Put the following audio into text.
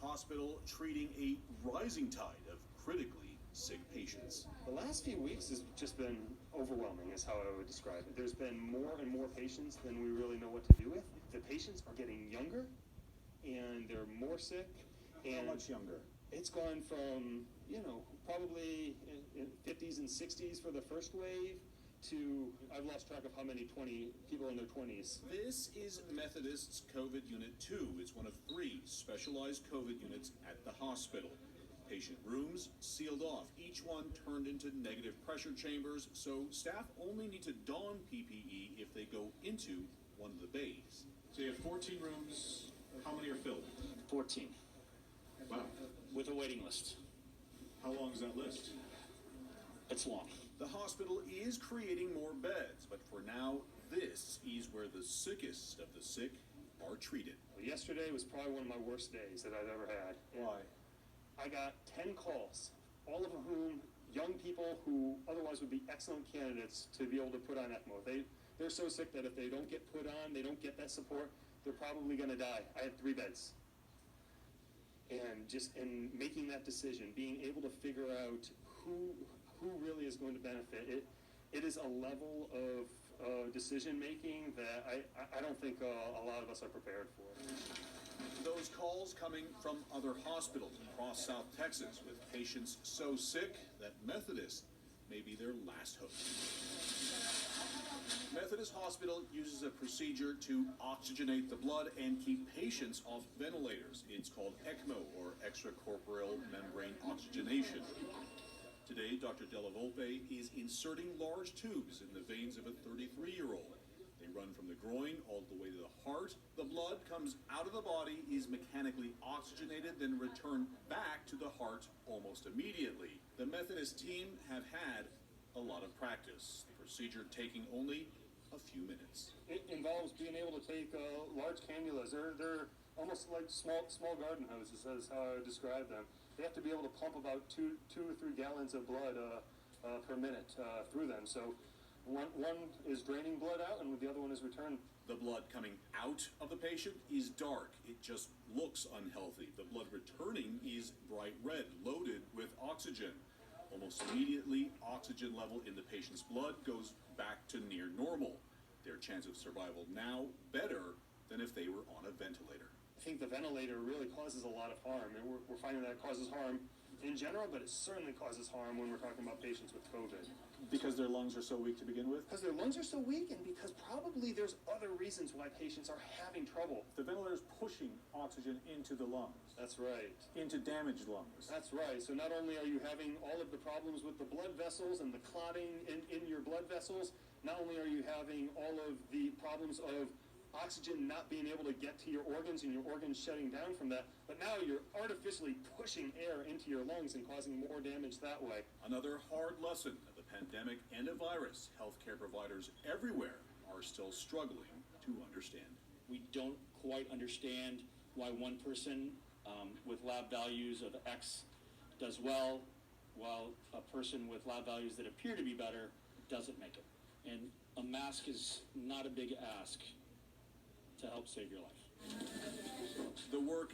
hospital treating a rising tide of critically sick patients. The last few weeks has just been overwhelming, is how I would describe it. There's been more and more patients than we really know what to do with. The patients are getting younger, and they're more sick. How much younger? It's gone from, probably in 50s and 60s for the first wave to, I've lost track of how many people in their 20s. This is Methodist's COVID Unit 2. It's one of 3 specialized COVID units at the hospital. Patient rooms sealed off, each one turned into negative pressure chambers, so staff only need to don PPE if they go into one of the bays. So you have 14 rooms. How many are filled? 14. Wow. With a waiting list. How long is that list? It's long. The hospital is creating more beds, but for now, this is where the sickest of the sick are treated. Well, yesterday was probably one of my worst days that I've ever had. Why? I got 10 calls, all of whom young people who otherwise would be excellent candidates to be able to put on ECMO. They're so sick that if they don't get put on, they don't get that support, they're probably going to die. I had 3 beds. And just in making that decision, being able to figure out who really is going to benefit, it is a level of decision making that I don't think a lot of us are prepared for. Those calls coming from other hospitals across South Texas with patients so sick that Methodist may be their last hope. Methodist Hospital uses a procedure to oxygenate the blood and keep patients off ventilators. It's called ecmo, or extracorporeal membrane oxygenation. Today, Dr. Della Volpe is inserting large tubes in the veins of a 33-year-old. They run from the groin all the way to the heart. The blood comes out of the body, is mechanically oxygenated, then returned back to the heart almost immediately. The Methodist team have had a lot of practice, the procedure taking only a few minutes. It involves being able to take large cannulas. They're almost like small garden hoses, is how I would describe them. They have to be able to pump about 2 or 3 gallons of blood per minute through them. So one is draining blood out, and the other one is returned. The blood coming out of the patient is dark. It just looks unhealthy. The blood returning is bright red, loaded with oxygen. Almost immediately, oxygen level in the patient's blood goes back to near normal. Their chance of survival now better than if they were on a ventilator. I think the ventilator really causes a lot of harm, and we're finding that it causes harm in general, but it certainly causes harm when we're talking about patients with COVID. Because their lungs are so weak to begin with? Because their lungs are so weak, and because probably there's other reasons why patients are having trouble. The ventilator is pushing oxygen into the lungs. That's right. Into damaged lungs. That's right. So not only are you having all of the problems with the blood vessels and the clotting in your blood vessels, not only are you having all of the problems of oxygen not being able to get to your organs and your organs shutting down from that, but now you're artificially pushing air into your lungs and causing more damage that way. Another hard lesson of the pandemic and a virus healthcare providers everywhere are still struggling to understand. We don't quite understand why one person with lab values of X does well, while a person with lab values that appear to be better doesn't make it. And a mask is not a big ask to help save your life. The work